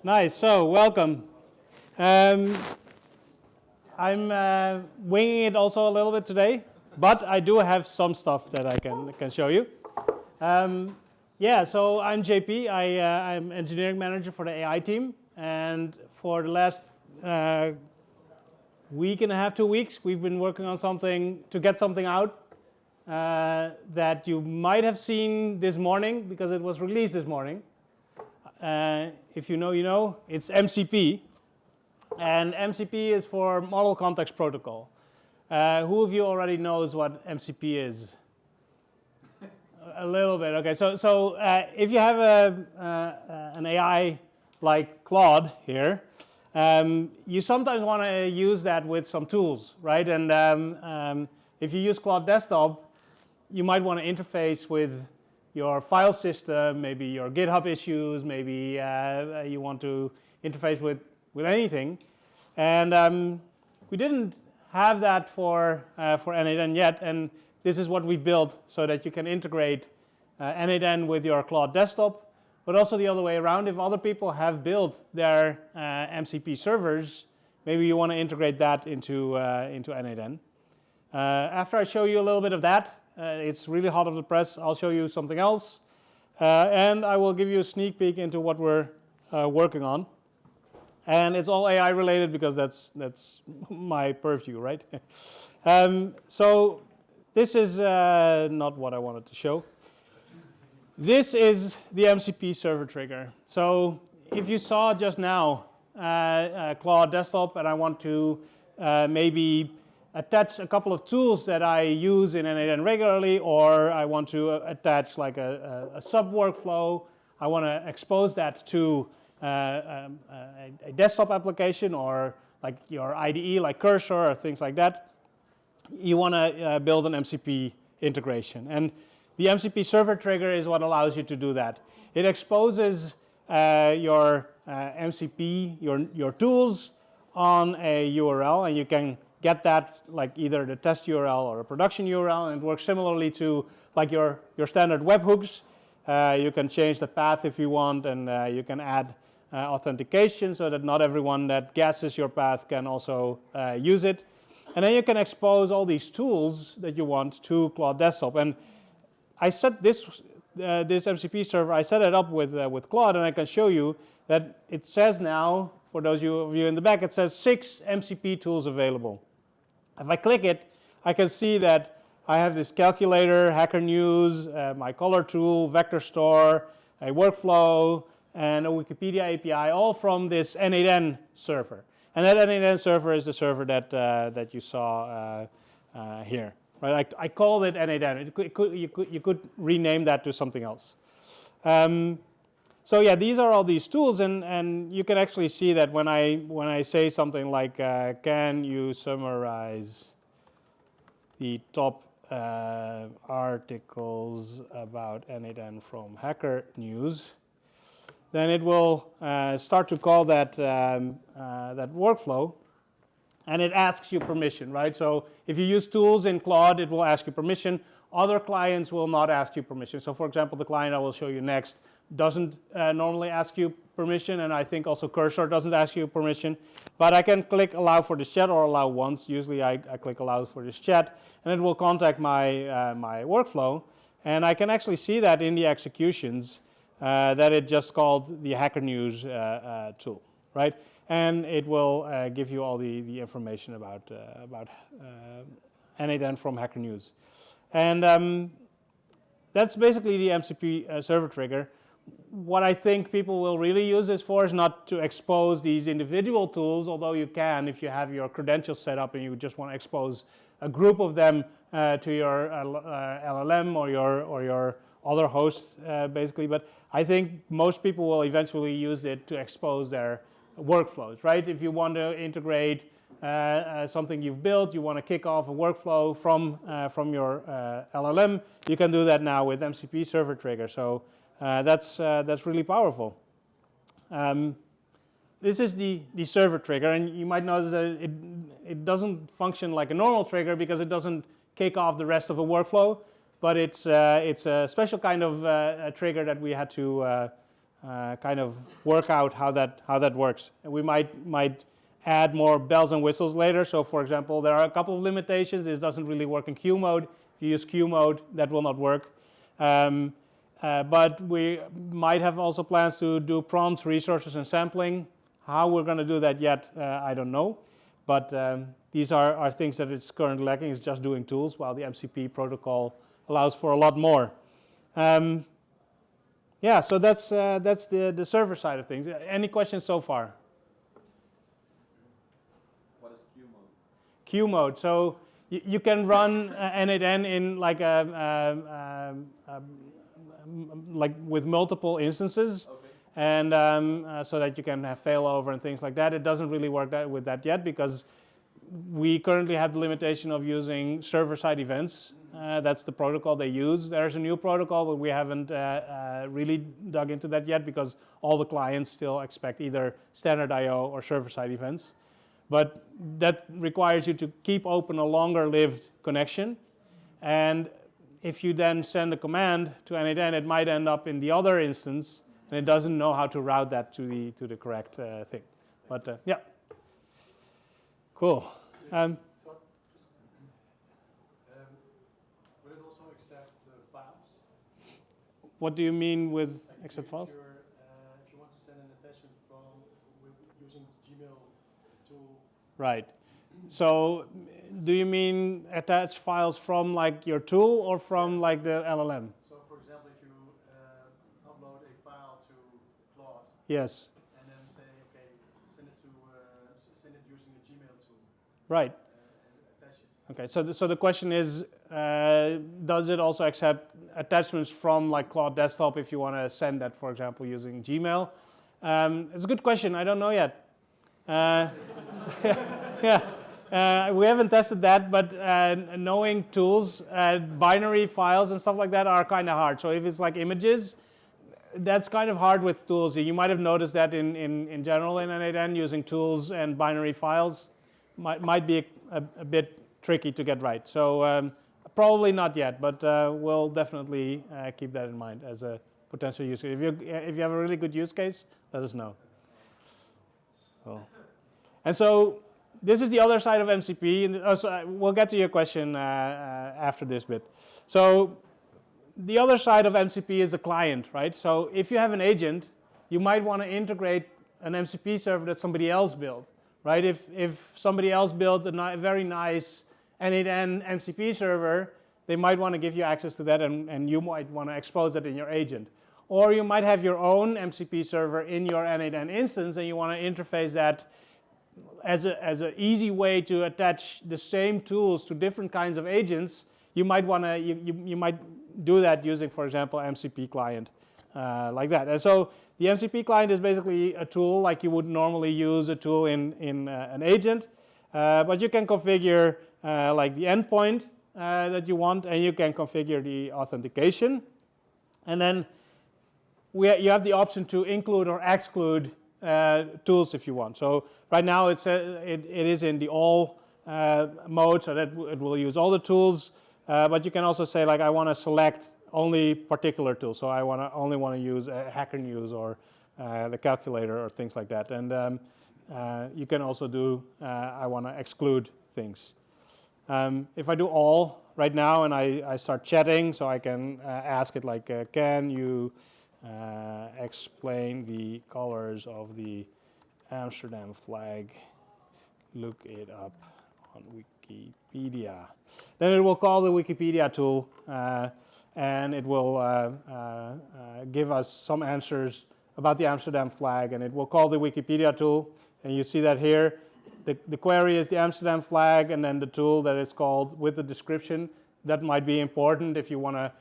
Nice. So, welcome. Um, I'm winging it also a little bit today, but I do have some stuff that I can show you. Yeah. So I'm JP. I'm engineering manager for the AI team, and for the last week and a half, 2 weeks, we've been working on something to get something out that you might have seen this morning because it was released this morning. If you know, you know. It's MCP, and MCP is for Model Context Protocol. Who of you already knows what MCP is? A little bit. Okay. So if you have an AI like Claude here, you sometimes want to use that with some tools, right? And if you use Claude Desktop, you might want to interface with your file system, maybe your GitHub issues, maybe you want to interface with anything. And we didn't have that for n8n yet, and this is what we built so that you can integrate n8n with your Claude Desktop, but also the other way around. If other people have built their MCP servers, maybe you want to integrate that into n8n. After I show you a little bit of that, it's really hot off the press. I'll show you something else, and I will give you a sneak peek into what we're working on. And it's all AI related because that's my purview, right? So this is not what I wanted to show. This is the MCP Server Trigger. So if you saw just now Claude Desktop, and I want to maybe attach a couple of tools that I use in n8n regularly, or I want to attach like a sub workflow. I want to expose that to a desktop application or like your IDE, like Cursor or things like that. You want to build an MCP integration, and the MCP Server Trigger is what allows you to do that. It exposes your MCP, your tools on a URL, and you can get that like either the test URL or a production URL, and it works similarly to like your standard webhooks. You can change the path if you want, and you can add authentication so that not everyone that guesses your path can also use it. And then you can expose all these tools that you want to Claude Desktop. And I set this MCP server, I set it up with Claude, and I can show you that it says now, for those of you in the back, it says 6 MCP tools available. If I click it, I can see that I have this calculator, Hacker News, my color tool, vector store, a workflow, and a Wikipedia API, all from this n8n server. And that n8n server is the server that you saw here. Right? I called it n8n. You could rename that to something else. So yeah, these are all these tools, and you can actually see that when I say something like, can you summarize the top articles about n8n from Hacker News, then it will start to call that workflow, and it asks you permission, right? So if you use tools in Claude, it will ask you permission. Other clients will not ask you permission. So for example, the client I will show you next doesn't normally ask you permission, and I think also Cursor doesn't ask you permission. But I can click allow for this chat or allow once. Usually I click allow for this chat, and it will contact my, my workflow. And I can actually see that in the executions that it just called the Hacker News tool, right? And it will give you all the information about n8n from Hacker News. And that's basically the MCP Server Trigger. What I think people will really use this for is not to expose these individual tools, although you can if you have your credentials set up and you just want to expose a group of them to your LLM or your other host, basically. But I think most people will eventually use it to expose their workflows, right? If you want to integrate something you've built, you want to kick off a workflow from your LLM, you can do that now with MCP Server Trigger. So that's really powerful. This is the server trigger, and you might notice that it doesn't function like a normal trigger because it doesn't kick off the rest of a workflow, but it's a special kind of trigger that we had to kind of work out how that works. And we might add more bells and whistles later. So for example, there are a couple of limitations. This doesn't really work in queue mode. If you use queue mode, that will not work. But we might have also plans to do prompts, resources, and sampling. How we're going to do that yet, I don't know. But these are things that it's currently lacking. It's just doing tools, while the MCP protocol allows for a lot more. Yeah, so that's the server side of things. Any questions so far? What is queue mode? Queue mode. So you can run n8n in like like with multiple instances, Okay. and so that you can have failover and things like that. It doesn't really work with that yet because we currently have the limitation of using server-side events. That's the protocol they use. There's a new protocol, but we haven't really dug into that yet because all the clients still expect either standard I/O or server-side events. But that requires you to keep open a longer-lived connection. And if you then send a command to n8n, it might end up in the other instance, and it doesn't know how to route that to the correct thing. But yeah, cool. Will it also accept files? What do you mean with accept files? If you want to send an attachment from using Gmail tool. Right. So do you mean attach files from like your tool or from like the LLM? So for example, if you upload a file to Claude. Yes. And then say, okay, send it using a Gmail tool. Right. And attach it. Okay. So the question is, does it also accept attachments from like Claude Desktop if you want to send that, for example, using Gmail? It's a good question. I don't know yet. Yeah, we haven't tested that, but knowing tools, binary files and stuff like that are kind of hard. So if it's like images, that's kind of hard with tools. You might have noticed that in general in n8n, using tools and binary files might be a bit tricky to get right. So probably not yet, but we'll definitely keep that in mind as a potential use case. If you have a really good use case, let us know. Cool. And so this is the other side of MCP. And so we'll get to your question after this bit. So the other side of MCP is the client, right? So if you have an agent, you might want to integrate an MCP server that somebody else built, right? If somebody else built a very nice n8n MCP server, they might want to give you access to that, and you might want to expose that in your agent. Or you might have your own MCP server in your n8n instance, and you want to interface that as an easy way to attach the same tools to different kinds of agents. You might want to you might do that using, for example, MCP Client, like that. And so the MCP Client is basically a tool like you would normally use a tool in an agent, but you can configure like the endpoint that you want, and you can configure the authentication, and then you have the option to include or exclude tools if you want. So right now it is in the all mode, so that it will use all the tools. But you can also say, like, I want to select only particular tools. So I only want to use Hacker News or the calculator or things like that. And you can also do I want to exclude things. If I do all right now and I start chatting, so I can ask it like, can you explain the colors of the Amsterdam flag? Look it up on Wikipedia. Then it will call the Wikipedia tool and it will give us some answers about the Amsterdam flag, and it will call the Wikipedia tool, and you see that here. The query is the Amsterdam flag, and then the tool that it's called with the description. That might be important if you want to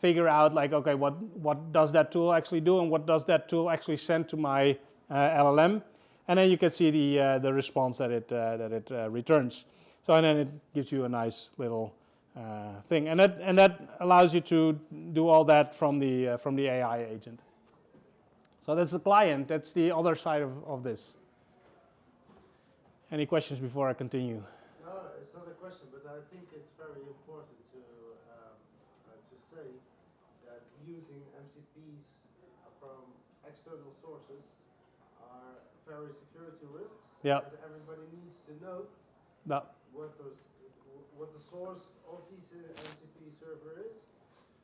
figure out, like, okay, what does that tool actually do, and what does that tool actually send to my LLM, and then you can see the response that it returns. So and then it gives you a nice little thing, and that allows you to do all that from the AI agent. So that's the client. That's the other side of this. Any questions before I continue? No, it's not a question, but I think it's very important to say that using MCPs from external sources are very security risks. Yeah. And everybody needs to know No. what the source of this MCP server is,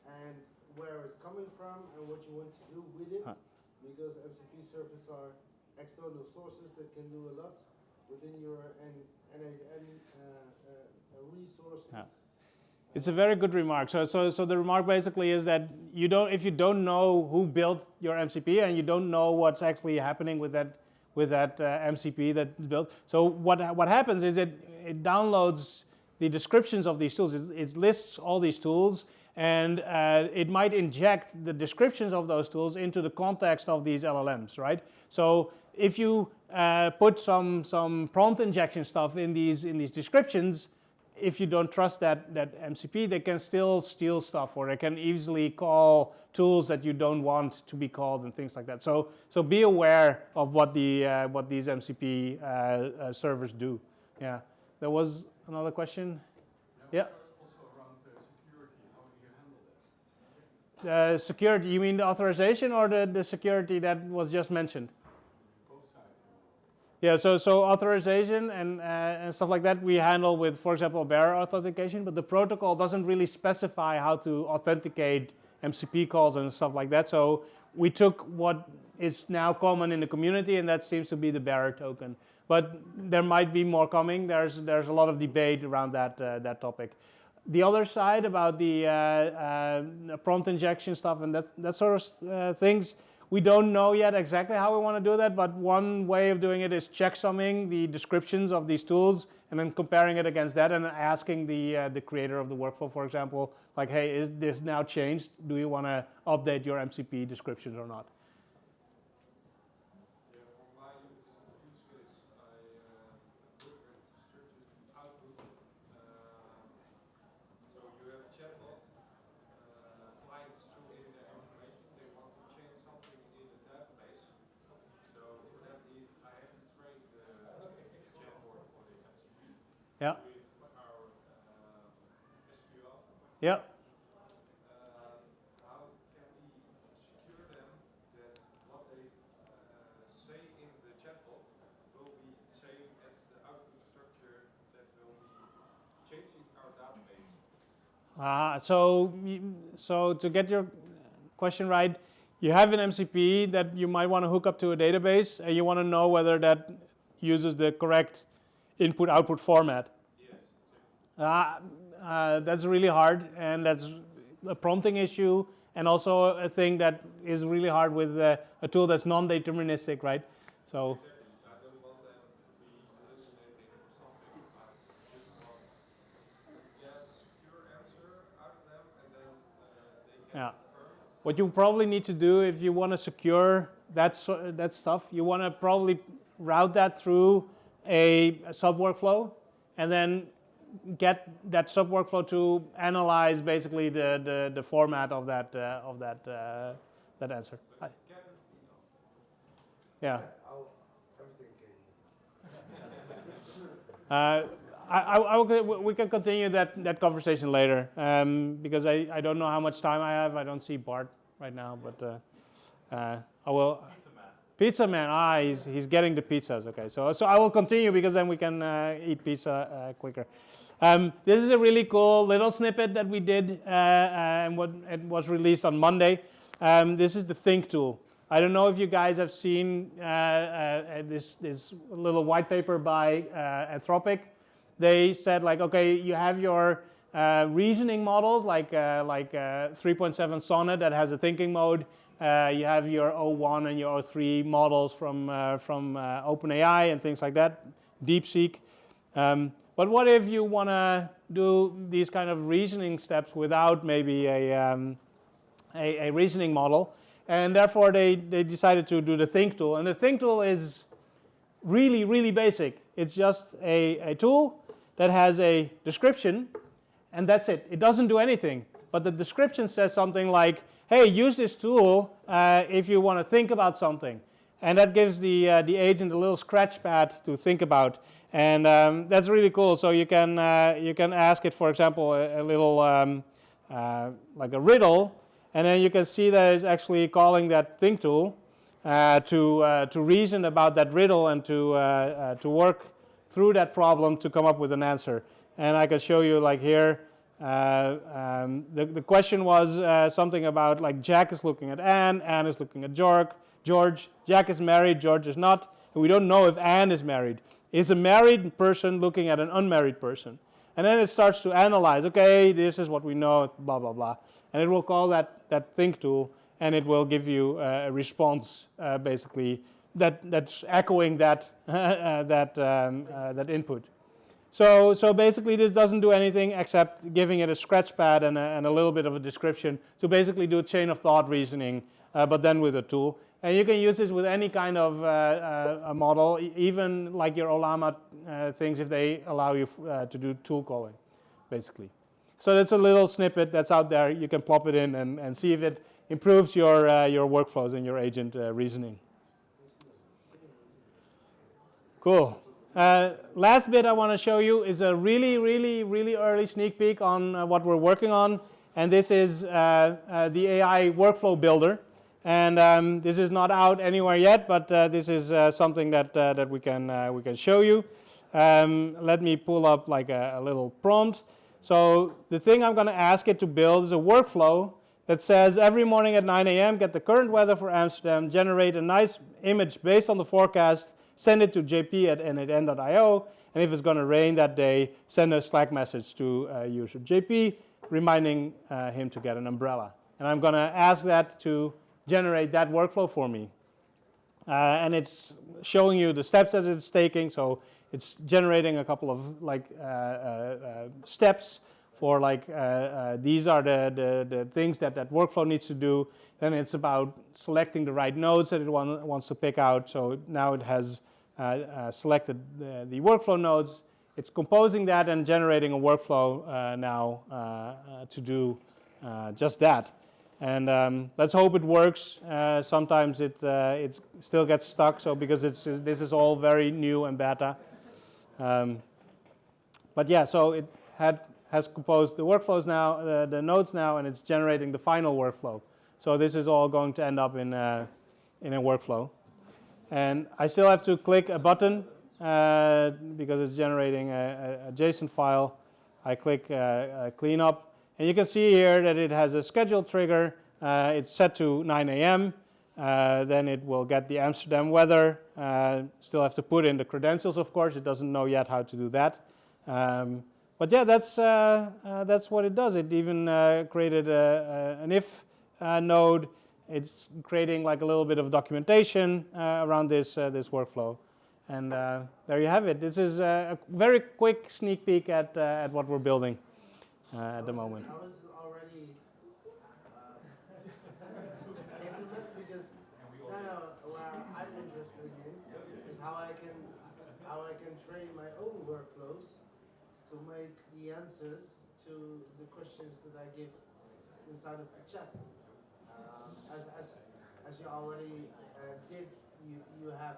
and where it's coming from, and what you want to do with it. Because MCP servers are external sources that can do a lot within your n8n resources. Yeah. It's a very good remark. So the remark basically is that if you don't know who built your MCP and you don't know what's actually happening with that MCP that's built. So what happens is it downloads the descriptions of these tools. It lists all these tools, and it might inject the descriptions of those tools into the context of these LLMs, right? So if you put some prompt injection stuff in these descriptions, if you don't trust that MCP, they can still steal stuff, or they can easily call tools that you don't want to be called and things like that. So be aware of what these MCP servers do. Yeah. There was another question. Yeah. Also around security, how do you handle that? Security, you mean the authorization or the security that was just mentioned? Both sides. Yeah, so authorization and stuff like that we handle with, for example, bearer authentication, but the protocol doesn't really specify how to authenticate MCP calls and stuff like that. So we took what is now common in the community, and that seems to be the bearer token. But there might be more coming. There's a lot of debate around that topic. The other side about the prompt injection stuff and that sort of things, we don't know yet exactly how we want to do that, but one way of doing it is checksumming the descriptions of these tools and then comparing it against that and asking the creator of the workflow, for example, like, hey, is this now changed? Do you want to update your MCP descriptions or not? Yeah, for my use case, I work with structured output. So you have a chatbot, clients throw in their information, they want to change something in a database. So for that need, I have to train the chatbot or the MCP Yeah. with our SQL. Yeah. How can we secure them that what they say in the chatbot will be the same as the output structure that will be changing our database? So to get your question right, you have an MCP that you might want to hook up to a database, and you want to know whether that uses the correct input-output format. Yes, exactly. That's really hard, and that's a prompting issue, and also a thing that is really hard with a tool that's non-deterministic, right? So. Exactly. I don't want them to be hallucinating or something. I just want to get a secure answer out of them, and then they can Yeah. confirm it. What you probably need to do if you want to secure that stuff, you want to probably route that through a sub-workflow, and then get that sub-workflow to analyze basically the format of that answer. But it can be done. Yeah. Everything can. We can continue that conversation later, because I don't know how much time I have. I don't see Bart right now, but I will. Pizza man. He's getting the pizzas. Okay, so I will continue because then we can eat pizza quicker. This is a really cool little snippet that we did, and it was released on Monday. This is the Think tool. I don't know if you guys have seen this little white paper by Anthropic. They said, like, okay, you have your reasoning models like 3.7 Sonnet that has a thinking mode. You have your O1 and your O3 models from OpenAI and things like that, DeepSeek. But what if you want to do these kind of reasoning steps without maybe a reasoning model? And therefore, they decided to do the Think tool. And the Think tool is really, really basic. It's just a tool that has a description, and that's it. It doesn't do anything. But the description says something like, hey, use this tool if you want to think about something. And that gives the agent a little scratch pad to think about. And that's really cool. So you can ask it, for example, a little like a riddle, And then you can see that it's actually calling that think tool to reason about that riddle and to work through that problem to come up with an answer. And I can show you like here, the question was something about like Jack is looking at Anne is looking at George, Jack is married, George is not, and we don't know if Anne is married. Is a married person looking at an unmarried person? And then it starts to analyze, okay, this is what we know, blah, blah, blah. And it will call that think tool, and it will give you a response, basically, that's echoing that, that input. So basically this doesn't do anything except giving it a scratch pad and a little bit of a description to basically do chain of thought reasoning, but then with a tool. And you can use this with any kind of a model, even like your Olama things if they allow you to do tool calling, basically. So that's a little snippet that's out there. You can plop it in and see if it improves your workflows and your agent reasoning. Cool. Last bit I want to show you is a really early sneak peek on what we're working on, and this is the AI workflow builder. And this is not out anywhere yet, but this is something that we can show you. Let me pull up like a little prompt. So the thing I'm going to ask it to build is a workflow that says every morning at 9 a.m. get the current weather for Amsterdam, generate a nice image based on the forecast, send it to JP at n8n.io, and if it's going to rain that day, send a Slack message to user JP, reminding him to get an umbrella. And I'm going to ask that to generate that workflow for me. And it's showing you the steps that it's taking, so it's generating a couple of like steps for like these are the things that workflow needs to do. Then it's about selecting the right nodes that it wants to pick out. So now it has selected the workflow nodes. It's composing that and generating a workflow now to do just that. And let's hope it works. Sometimes it still gets stuck, so because this is all very new and beta. But yeah, so it has composed the workflows now, the nodes now, and it's generating the final workflow. So this is all going to end up in a workflow. And I still have to click a button because it's generating a JSON file. I click clean up. And you can see here that it has a schedule trigger. It's set to 9 a.m. Then it will get the Amsterdam weather. Still have to put in the credentials, of course. It doesn't know yet how to do that. But yeah, that's what it does. It even created an if node. It's creating like a little bit of documentation around this workflow. And there you have it. This is a very quick sneak peek at what we're building at the moment. I was already because where I'm interested in is how I can train my own workflows to make the answers to the questions that I give inside of the chat. As you already did, you have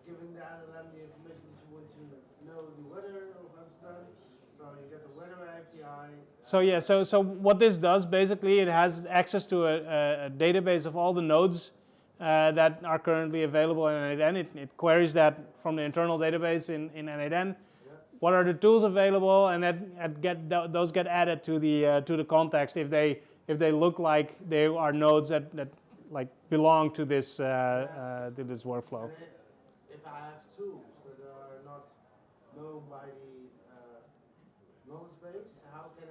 given the LLM the information that you want to know the weather of Amsterdam. So you get the weather API. So yeah, so what this does basically, it has access to a database of all the nodes that are currently available in n8n. It queries that from the internal database in n8n. Yeah. What are the tools available, and those get added to the context if they look like they are nodes that like belong to this workflow. And if I have tools that are not known by the knowledge base, how can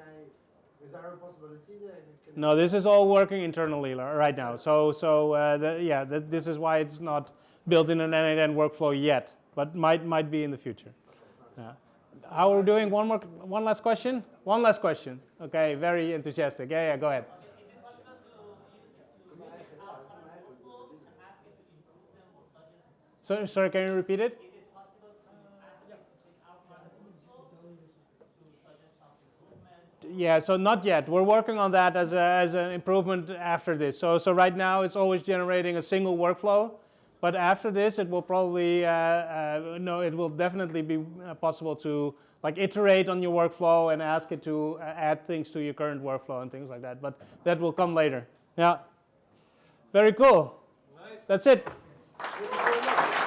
is there a possibility that No, this is all working internally right now. So this is why it's not built in an n8n workflow yet, but might be in the future. How are we doing? One last question? One last question. Okay, very enthusiastic. Yeah, go ahead. Sorry, can you repeat it? Yeah, so not yet. We're working on that as an improvement after this. So right now it's always generating a single workflow, But after this, it will probably, no, it will definitely be possible to like iterate on your workflow and ask it to add things to your current workflow and things like that. But that will come later. Yeah. Very cool. Nice. That's it. Thank you very much.